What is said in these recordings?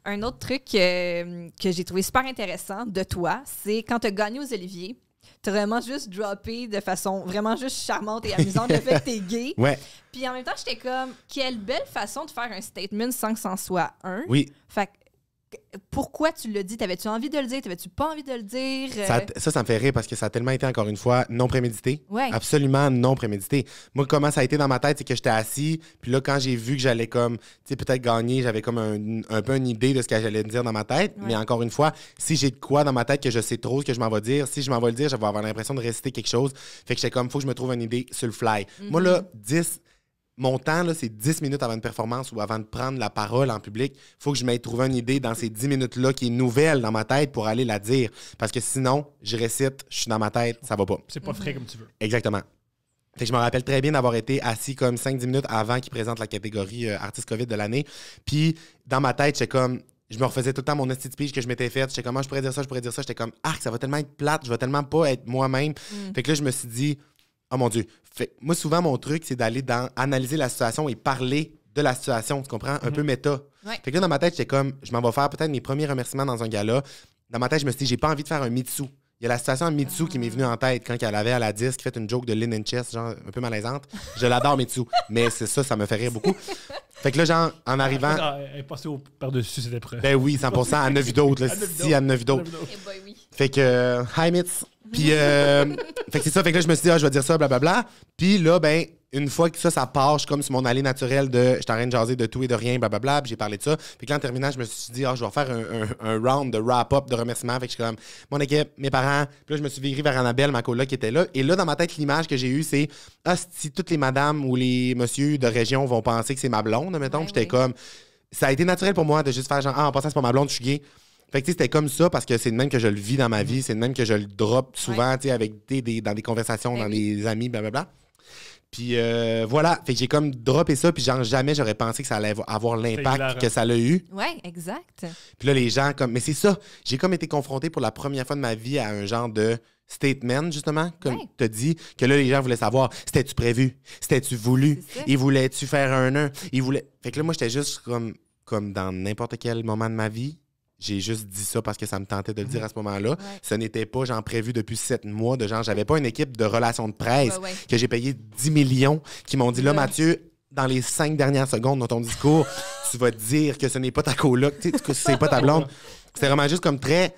Un autre truc que j'ai trouvé super intéressant de toi, c'est quand tu as gagné aux Oliviers, tu as vraiment juste droppé de façon vraiment juste charmante et amusante le fait que tu es gay. Ouais. Puis en même temps, j'étais comme, quelle belle façon de faire un statement sans que c'en soit un. Oui. Fait que, pourquoi tu l'as dit? T'avais-tu envie de le dire? T'avais-tu pas envie de le dire? Ça me fait rire parce que ça a tellement été, encore une fois, non prémédité. Ouais. Absolument non prémédité. Moi, comment ça a été dans ma tête, c'est que j'étais assis, puis là, quand j'ai vu que j'allais comme, tu sais, peut-être gagner, j'avais comme un peu une idée de ce que j'allais dire dans ma tête. Ouais. Mais encore une fois, si j'ai de quoi dans ma tête que je sais trop ce que je m'en vais dire, si je m'en vais le dire, je vais avoir l'impression de réciter quelque chose. Fait que j'étais comme, faut que je me trouve une idée sur le fly. Moi, là, mon temps, là, c'est 10 minutes avant une performance ou avant de prendre la parole en public. Il faut que je m'aille trouver une idée dans ces 10 minutes-là qui est nouvelle dans ma tête pour aller la dire. Parce que sinon, je récite, je suis dans ma tête, ça va pas. C'est pas frais comme tu veux. Exactement. Fait que je me rappelle très bien d'avoir été assis comme 5-10 minutes avant qu'ils présentent la catégorie artiste COVID de l'année. Puis, dans ma tête, j'étais comme... Je me refaisais tout le temps mon esti de speech que je m'étais fait. J'étais comme, je pourrais dire ça, je pourrais dire ça. J'étais comme, ça va tellement être plate, je vais tellement pas être moi-même. Fait que là, je me suis dit... Oh mon Dieu. Fait, moi, souvent, mon truc, c'est d'aller analyser la situation et parler de la situation, tu comprends? Un peu méta. Ouais. Fait que là, dans ma tête, j'étais comme, je m'en vais faire peut-être mes premiers remerciements dans un gala. Dans ma tête, je me suis dit, j'ai pas envie de faire un Mitsu. Il y a la situation à Mitsu qui m'est venue en tête quand elle avait à la disque fait une joke de Lynn and Chess, genre un peu malaisante. Je l'adore, Mitsu. Mais c'est ça me fait rire beaucoup. Fait que là, genre, en arrivant... Elle est passée par-dessus cette épreuve. Ben oui, 100%. Elle en a vu d'autres. Là, si elle en a vu d'autres. Eh boy, oui. Fait que, hi Mitz. Puis, fait que c'est ça. Fait que là, je me suis dit, je vais dire ça, blablabla. Puis là, ben, une fois que ça part, je suis comme sur mon allée naturelle de, je suis en train de jaser de tout et de rien, blablabla. Puis j'ai parlé de ça. Fait que là, en terminant, je me suis dit, je vais faire un round de wrap-up de remerciements. Fait que je suis comme, mon équipe, mes parents. Puis là, je me suis viré vers Annabelle, ma coloc qui était là. Et là, dans ma tête, l'image que j'ai eue, c'est, si toutes les madames ou les messieurs de région vont penser que c'est ma blonde, mettons. Ouais, J'étais oui. comme, ça a été naturel pour moi de juste faire genre, en passant, c'est pas ma blonde, je suis gay. Fait que tu sais, c'était comme ça parce que c'est de même que je le vis dans ma vie, c'est de même que je le drop souvent, tu sais, avec dans des conversations, Ben dans oui. des amis, blablabla. Puis voilà, fait que j'ai comme droppé ça, puis genre jamais j'aurais pensé que ça allait avoir l'impact hilarant. que ça l'a eu. Ouais, exact. Puis là, les gens, comme, mais c'est ça, j'ai comme été confronté pour la première fois de ma vie à un genre de statement, justement, comme Ouais. tu as dit, que là, les gens voulaient savoir, c'était-tu prévu? C'était-tu voulu? C'est ça. Ils voulaient-tu faire un 1? Ils voulaient... Fait que là, moi, j'étais juste comme dans n'importe quel moment de ma vie. J'ai juste dit ça parce que ça me tentait de le dire à ce moment-là. Ouais. Ce n'était pas, genre, prévu depuis 7 mois de genre, j'avais pas une équipe de relations de presse Ouais. que j'ai payé 10 millions qui m'ont dit, là, Ouais. Mathieu, dans les 5 dernières secondes de ton discours, tu vas dire que ce n'est pas ta coloc, tu sais, que c'est pas ta blonde. C'était vraiment juste comme très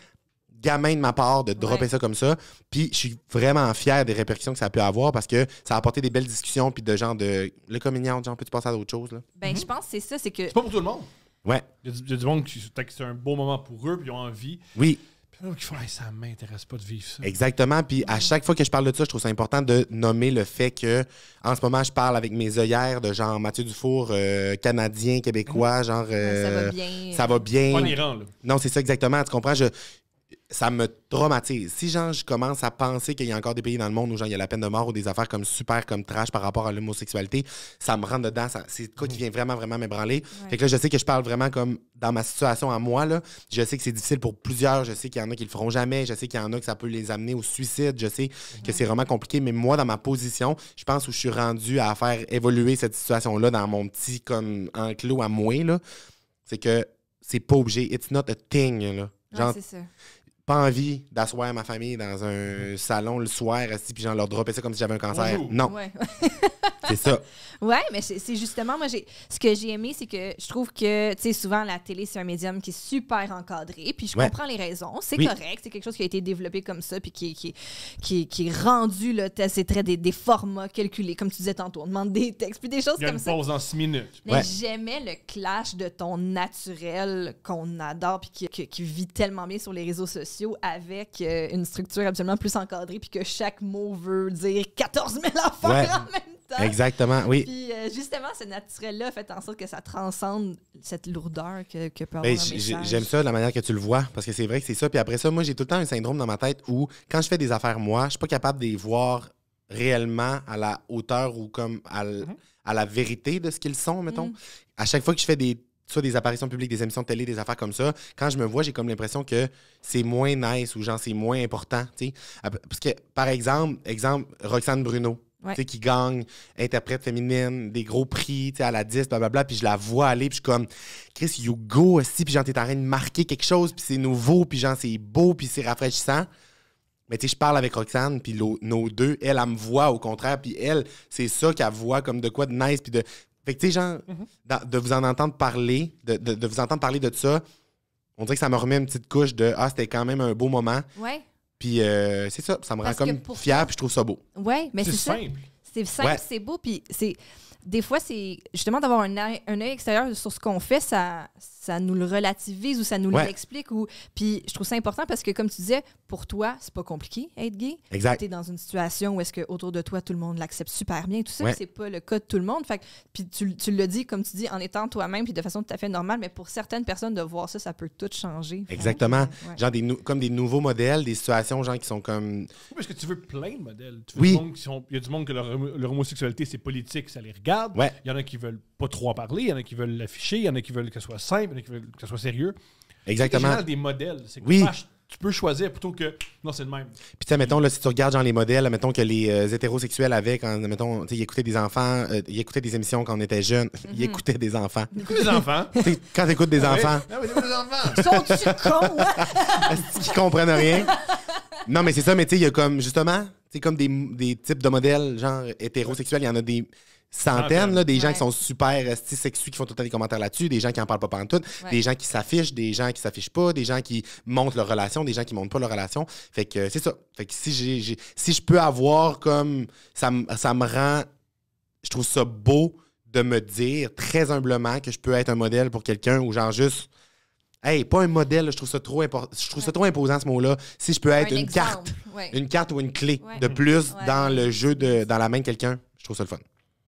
gamin de ma part de dropper Ouais. ça comme ça. Puis je suis vraiment fier des répercussions que ça peut avoir parce que ça a apporté des belles discussions puis de genre de... Le communion, genre, peux-tu passer à d'autres choses, là? Ben, je pense que c'est ça, c'est que... C'est pas pour tout le monde. Ouais. Il y a du monde qui peut-être que c'est un beau moment pour eux, puis ils ont envie. Oui. Puis là, qui font, ça m'intéresse pas de vivre ça. Exactement. Puis à chaque fois que je parle de ça, je trouve ça important de nommer le fait que en ce moment, je parle avec mes œillères de genre Mathieu Dufour, Canadien, Québécois, genre... ça va bien. Ça va bien. Pas en Iran, là. Non, c'est ça exactement. Tu comprends? Ça me traumatise. Si genre, je commence à penser qu'il y a encore des pays dans le monde où genre, il y a la peine de mort ou des affaires comme super comme trash par rapport à l'homosexualité, ça me rentre dedans. C'est quoi qui vient vraiment, vraiment m'ébranler. Fait que là, je sais que je parle vraiment comme dans ma situation à moi. Là. Je sais que c'est difficile pour plusieurs. Je sais qu'il y en a qui le feront jamais. Je sais qu'il y en a que ça peut les amener au suicide. Je sais que c'est vraiment compliqué. Mais moi, dans ma position, je pense où je suis rendu à faire évoluer cette situation-là dans mon petit comme enclos à moi, là, c'est que c'est pas obligé. It's not a thing. Là. Genre, Ouais, c'est ça. pas envie d'asseoir ma famille dans un salon le soir, assis, puis genre leur dropper ça comme si j'avais un cancer. Bonjour. Non, Ouais. c'est ça. Ouais, mais c'est justement, moi, ce que j'ai aimé, c'est que je trouve que, tu sais, souvent, la télé, c'est un médium qui est super encadré, puis je Ouais. comprends les raisons. C'est Oui. correct, c'est quelque chose qui a été développé comme ça, puis qui est rendu, là, c'est très des formats calculés, comme tu disais tantôt. On demande des textes, puis des choses Il y a comme une ça. pause en 6 minutes. Mais Ouais. j'aimais le clash de ton naturel qu'on adore puis qui vit tellement bien sur les réseaux sociaux avec une structure absolument plus encadrée puis que chaque mot veut dire 14 000 affaires Ouais. en même temps. Exactement, oui. Puis justement, ce naturel-là a fait en sorte que ça transcende cette lourdeur que peut avoir Ben, un message. j'aime ça, la manière que tu le vois, parce que c'est vrai que c'est ça. Puis après ça, moi, j'ai tout le temps un syndrome dans ma tête où, quand je fais des affaires, moi, je suis pas capable de les voir réellement à la hauteur ou comme à la vérité de ce qu'ils sont, mettons. À chaque fois que je fais soit des apparitions publiques, des émissions de télé, des affaires comme ça, quand je me vois, j'ai comme l'impression que c'est moins nice ou genre c'est moins important, tu sais. Parce que, par exemple, Roxane Bruno, Ouais. tu sais, qui gagne interprète féminine, des gros prix, tu sais, à la 10, blablabla, puis je la vois aller, puis je suis comme, Chris, you go aussi, puis genre, t'es en train de marquer quelque chose, puis c'est nouveau, puis genre, c'est beau, puis c'est rafraîchissant. Mais tu sais, je parle avec Roxane, puis nos deux, elle me voit au contraire, puis elle, c'est ça qu'elle voit comme de quoi de nice, puis de... Fait que tu sais, genre, de vous en entendre parler, de vous entendre parler de ça, on dirait que ça me remet une petite couche de « Ah, c'était quand même un beau moment. » Ouais. Puis c'est ça, ça me rend Parce que comme pour fier, toi- puis je trouve ça beau. Ouais, mais c'est ça. simple. C'est simple, Ouais. c'est beau, puis c'est... Des fois, c'est justement d'avoir un œil extérieur sur ce qu'on fait, ça nous le relativise ou ça nous Ouais. l'explique. Puis je trouve ça important parce que, comme tu disais, pour toi, c'est pas compliqué être gay. Exact. Tu es dans une situation où est-ce que autour de toi, tout le monde l'accepte super bien, tout ça, Ouais. puis c'est pas le cas de tout le monde. Fait que, puis tu le dis, comme tu dis, en étant toi-même, puis de façon tout à fait normale, mais pour certaines personnes, de voir ça, ça peut tout changer. Exactement. Ouais. Genre comme des nouveaux modèles, des situations genre qui sont comme... Oui, parce que tu veux plein de modèles. Tu veux Oui. du monde il y a du monde que leur homosexualité, c'est politique, ça les regarde. Ouais. Il y en a qui veulent pas trop en parler, il y en a qui veulent l'afficher, il y en a qui veulent que ce soit simple, il y en a qui veulent que ce soit sérieux. C'est Exactement. général des modèles. C'est que Oui. tu peux choisir plutôt que non, c'est le même. Puis tu sais, mettons, là, si tu regardes genre les modèles, mettons que les hétérosexuels avaient, quand, mettons, tu sais, ils écoutaient des enfants, ils écoutaient des émissions quand on était jeunes, ils écoutaient des enfants. Les enfants. Tu sais, quand tu écoutes des enfants, Ah oui, des enfants. Sont-tu cons? qui comprennent rien. Non, mais c'est ça, mais tu sais, il y a comme, justement, tu sais, comme des types de modèles, genre hétérosexuels, il y en a des centaines, là, des gens Ouais. qui sont super sexués, qui font tout le temps des commentaires là-dessus, des gens qui en parlent pas pantoute, Ouais. des gens qui s'affichent, des gens qui s'affichent pas, des gens qui montrent leur relation, des gens qui montrent pas leur relation. Fait que c'est ça. Fait que si je peux avoir comme... Ça me rend... Je trouve ça beau de me dire très humblement que je peux être un modèle pour quelqu'un ou genre juste... Hey, pas un modèle, je trouve ça trop important. Je trouve ça trop imposant ce mot-là. Si je peux être Un une exemple. carte, Ouais. une carte ou une clé Ouais. de plus Ouais. dans le jeu dans la main de quelqu'un, je trouve ça le fun.